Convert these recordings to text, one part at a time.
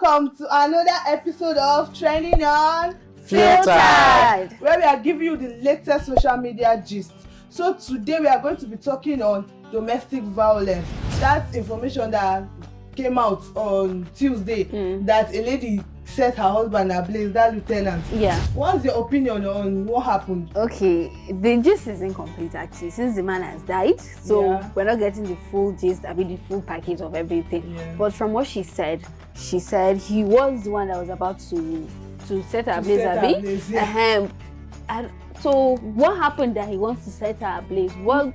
welcome to another episode of Trending Unfiltered, where we are giving you the latest social media gist. So today we are going to be talking on domestic violence. That's information that came out on Tuesday that a lady set her husband ablaze, that lieutenant. Yeah. What's your opinion on what happened? Okay, the gist is incomplete actually, since the man has died. So we're not getting the full gist, the full package of everything. Yeah. But from what she said he was the one that was about to set her ablaze. And so what happened that he wants to set her ablaze? What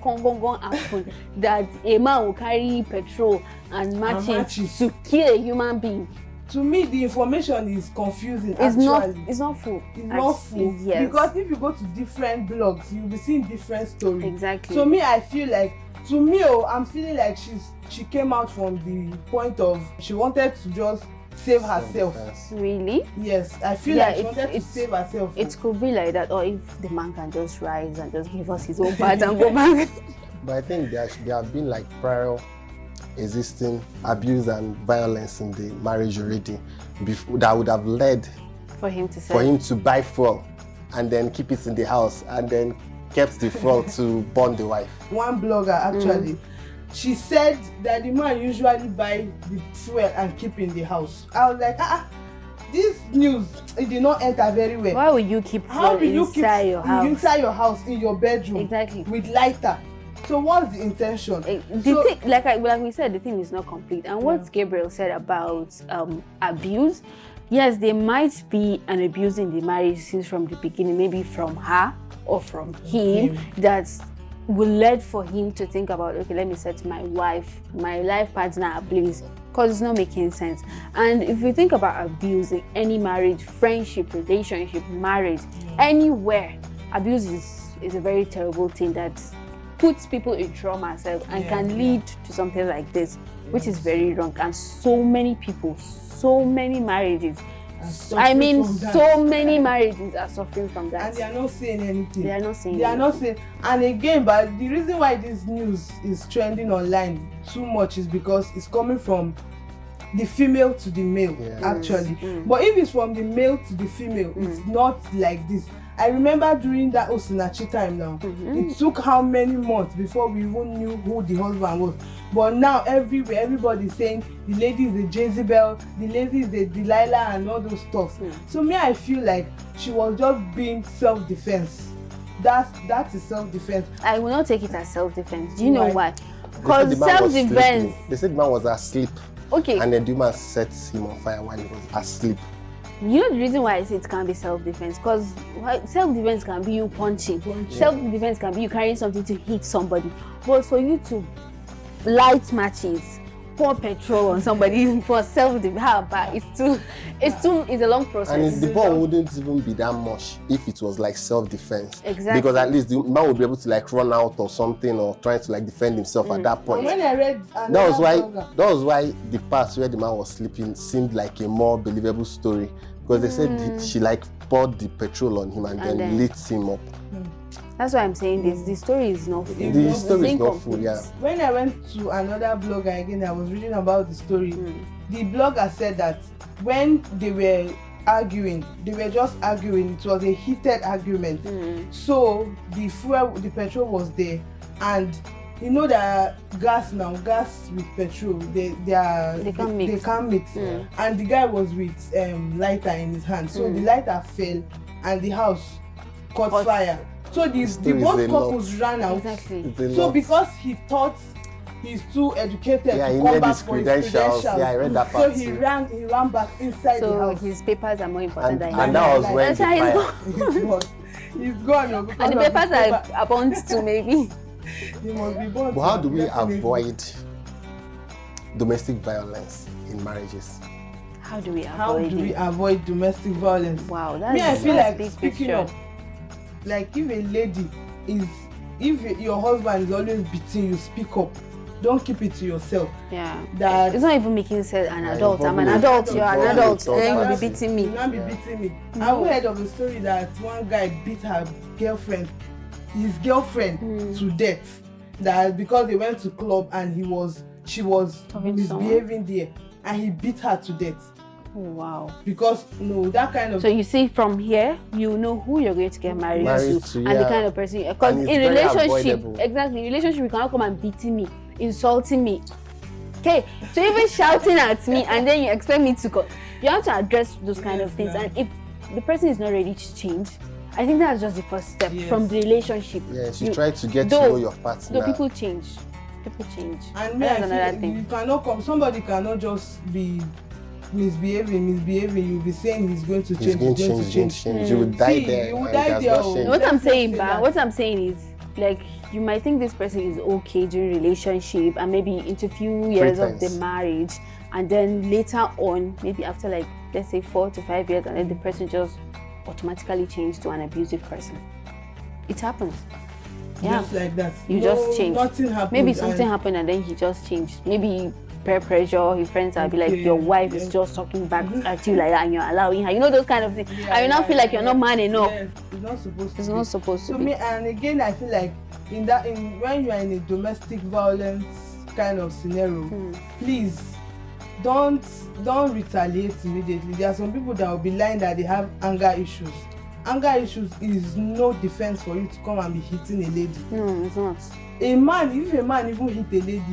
happened that a man will carry petrol and matches to kill a human being? To me, the information is confusing. It's not full. It's not full. Yes. Because if you go to different blogs, you'll be seeing different stories. Exactly. So me, I feel like, I'm feeling like she came out from the point of she wanted to just save herself. Really? Yes, I feel like she wanted to save herself. It could be like that, or if the man can just rise and just give us his own part and go back. But I think there have been like prior existing abuse and violence in the marriage already that would have led for him to buy fuel and then keep it in the house and then kept the fuel to burn the wife. One blogger actually, she said that the man usually buy the fuel and keep in the house. I was like, this news, it did not enter very well. Why would you keep fuel inside your house? Inside your house, in your bedroom. Exactly. With lighter. So what's the intention? Like we said, the thing is not complete. And what Gabriel said about abuse, yes, there might be an abuse in the marriage since from the beginning, maybe from her or from him, that will lead for him to think about, okay, let me set my life partner ablaze, because it's not making sense. And if you think about abuse in any marriage, friendship, relationship, marriage, anywhere, abuse is a very terrible thing that puts people in trauma and can lead to something like this, which is very wrong. And so many people, so many marriages, many marriages are suffering from that. And they are not saying anything. They are not saying. And again, but the reason why this news is trending online too much is because it's coming from the female to the male, actually. But if it's from the male to the female, it's not like this. I remember during that Osinachi time now, it took how many months before we even knew who the husband was. But now everywhere, everybody's saying the lady is a Jezebel, the lady is a Delilah and all those stuff. So me, I feel like she was just being self-defense. That is self-defense. I will not take it as self-defense. Do you know why? Because self-defense... They said the man was asleep. Okay. And then the man set him on fire while he was asleep. You know the reason why I say it can't be self-defense, because self-defense can be you punching. Self-defense can be you carrying something to hit somebody. But for you to light matches, pour petrol on somebody for self-defense, it's a long process. And the bomb wouldn't even be that much if it was like self-defense. Exactly. Because at least the man would be able to like run out or something, or trying to like defend himself at that point. When I read that was why the part where the man was sleeping seemed like a more believable story, because they said she like poured the petrol on him and then lit him up. That's why I'm saying this. The story is not full. The story is not full, yeah. When I went to another blogger again, I was reading about the story. The blogger said that when they were arguing, they were just arguing. It was a heated argument. So the petrol was there, and you know that gas with petrol, they can't mix. And the guy was with lighter in his hand, so the lighter fell, and the house caught fire. So the both couples ran out. Exactly. So because he thought he's too educated to come back for his credentials. Yeah, I read that part. So he ran back inside the house. So his papers are more important than him. And that was when the fire. He's gone. And the papers are bound to maybe. He must be born. But how do we avoid domestic violence in marriages? How do we avoid domestic violence? Wow, I feel like big speaking picture. up. Like if your husband is always beating you, speak up. Don't keep it to yourself. Yeah. It's not even making sense. I'm an adult. You're an adult. Then you'll be beating me. You'll not be beating me. I've heard of a story that one guy beat his girlfriend to death. That because they went to club and she was misbehaving there, and he beat her to death. Oh, wow. Because no, that kind of. So you see, from here, you know who you're going to get married to and the kind of person. Because in relationship, exactly, relationship, you cannot come and beating me, insulting me. Okay, so even shouting at me, and then you expect me to go. You have to address those kind of things, and if the person is not ready to change, I think that's just the first step from the relationship. Yes, you try to get to know your partner. Though people change. People change. And that's another thing. You cannot come. Somebody cannot just be misbehaving. You'll be saying he's going to change. He's going to change. You will die there. You will die there. What I'm saying is, like, you might think this person is okay during relationship and maybe into few years of the marriage, and then later on, maybe after like let's say 4 to 5 years, and then the person just automatically changed to an abusive person. It happens. Yeah, just like that. You just change. Nothing happened. Maybe something happened and then he just changed. Maybe peer pressure. His friends will be like, your wife is just talking back at you like that, and you're allowing her. You know those kind of things. And you now feel like you're not man enough. Yes, it's not supposed to. It's not supposed to be. Me, and again, I feel like when you are in a domestic violence kind of scenario, please don't retaliate immediately. There are some people that will be lying that they have anger issues. Anger issues is no defense for you to come and be hitting a lady. No, it's not. If a man even hit a lady,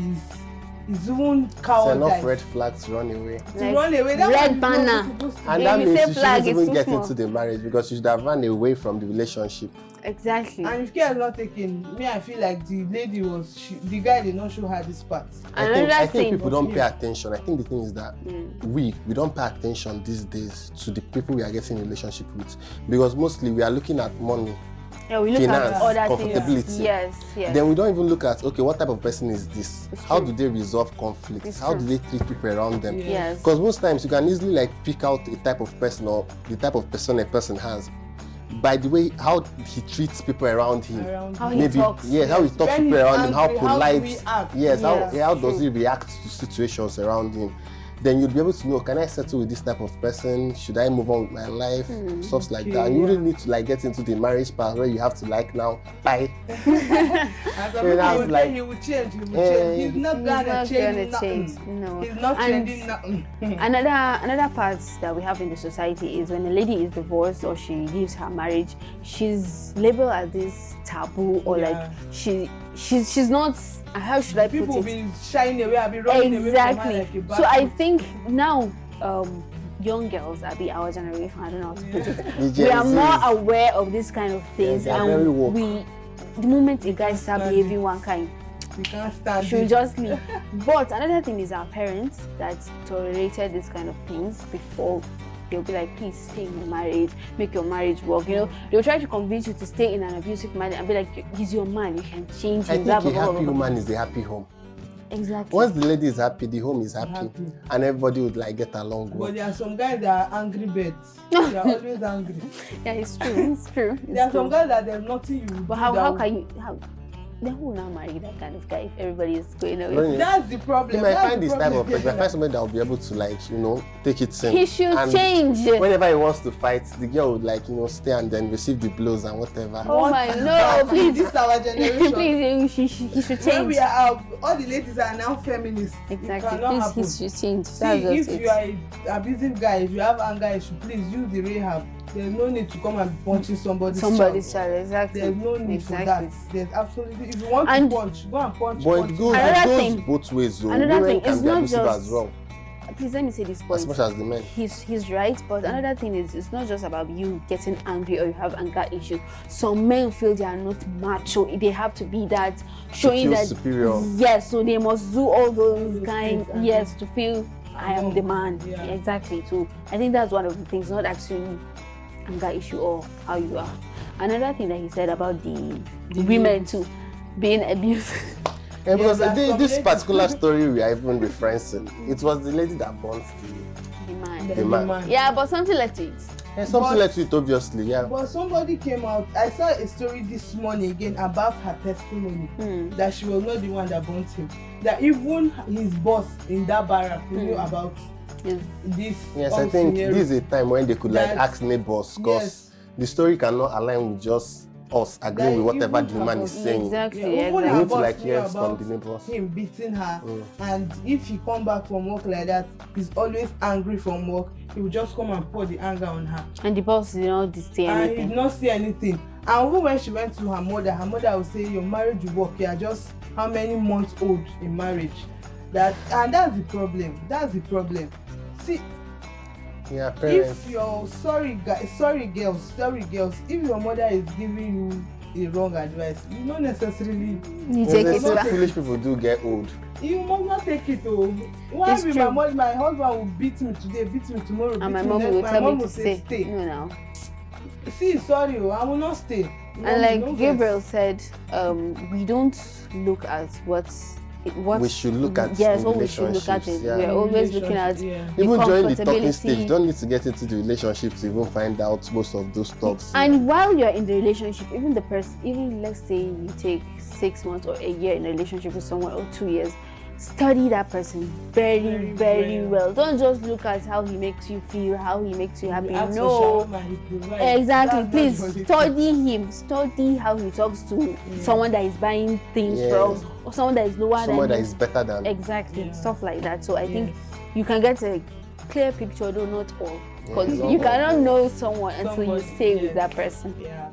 is even coward. It's enough red flags to run away. That red banner. And that means you shouldn't even get into the marriage, because you should have run away from the relationship. Exactly. And if care is not taken, I feel like the lady the guy did not show her this part. I think people don't pay attention. I think the thing is that we don't pay attention these days to the people we are getting in relationship with, because mostly we are looking at money. Yeah, we look finance, at other comfortability. Things. Yes. Then we don't even look at, okay, what type of person is this? How do they resolve conflicts? How do they treat people around them? Yes. Because most times you can easily like pick out a type of person or the type of person a person has by the way how he treats people around him. How he talks. Yes, how he talks to people around him, how polite. Yes, how does he react to situations around him? Then you'll be able to know, can I settle with this type of person? Should I move on with my life? Stuff like that. And you really need to like get into the marriage part where you have to like now bye. Like, he will change. He's not gonna change. No. He's not changing nothing. Another part that we have in the society is when a lady is divorced or she leaves her marriage, she's labeled as this taboo, or like she's not. How should I put it? People be shying away, be running away from her like a bad. So I think now, young girls, our generation, I don't know how to put it. We are more aware of this kind of things, and the moment a guy start behaving one kind, we can't stand should just leave. But another thing is our parents that tolerated this kind of things before. They'll be like, please stay in your marriage, make your marriage work. You know, they'll try to convince you to stay in an abusive marriage and be like, he's your man, you can change him. I think a happy woman is a happy home. Exactly. Once the lady is happy, the home is happy. And everybody would like get along well. But there are some guys that are angry birds. They are always angry. Yeah, it's true. It's true. There are some guys that there's nothing you do. But how can you then who will now marry that kind of guy if everybody is going away? That's the problem. You might find this type of person. You might find somebody that will be able to take it in. He should change. Whenever he wants to fight, the girl would stay and then receive the blows and whatever. Oh my no, please. This is our generation. Please, he should change. When we are all the ladies are now feminists. Exactly. Please, he should change. See, if you are an abusive guy, if you have anger issue, please use the rehab. There's no need to come and be punching somebody's child. Exactly. There's no need for that. There's absolutely, if you want to punch, go and punch. But it goes both ways though. Another thing, it's not just as well. Please let me say this point. As much as the men. He's right, but another thing is it's not just about you getting angry or you have anger issues. Some men feel they are not macho. They have to be that, showing that superior. Yes, so they must do all those kinds. Yes, to feel I am the man. Yeah. Exactly. So I think that's one of the things, not actually anger issue or how you are. Another thing that he said about the women too being abused. Yeah, because this particular story we are even referencing, it was the lady that burnt the man. Yeah, but something led to it. Yeah, something led to it, obviously, yeah. But somebody came out, I saw a story this morning again about her testimony, that she was not the one that burnt him. That even his boss in that barrack knew about this. Yes, I think this is a time when they could ask neighbors, because the story cannot align with just us agreeing with whatever the man is saying. Exactly. Yeah, We her need to boss like knew hear from about the neighbors. him beating her, and if he come back from work like that, he's always angry from work. He will just come and pour the anger on her. And the boss did not say And he anything. did not say anything. And even when she went to her mother will say, your marriage will work. You are just how many months old in marriage? That's the problem. That's the problem. See, Yeah, parents. if you're sorry girls, if your mother is giving you a wrong advice, you don't necessarily You take They it say back. foolish people do get old. you must not take it. Why It's be true. my husband will beat me today, beat me tomorrow, And beat my me mom next, will my tell mom me will to say stay. No, no. See, sorry, I will not stay. No, And like don't Gabriel said, we don't look at what We should look at yes, in what we should look at relationships, is yeah. we're always looking at Yeah. the Even during the talking stage, comfortability. you don't need to get into the relationship to even find out most of those stuffs. And while you're in the relationship, even the person, even let's say you take 6 months or a year in a relationship with someone or 2 years, study that person very, very well. Don't just look at how he makes you feel, how he makes you happy. Ask for No, shawarma, he provides. exactly. That's Please not the study him. Study how he talks to someone that is buying things Yes. from, or someone that is lower Someone than that him. is better than. Exactly, Yeah. stuff like that. So I think Yes. you can get a clear picture, though not all, because not you all. cannot know someone until you Somebody, stay yes. with that person. Yeah.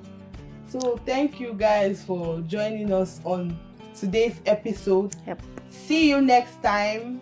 So thank you guys for joining us on today's episode. Yep. See you next time.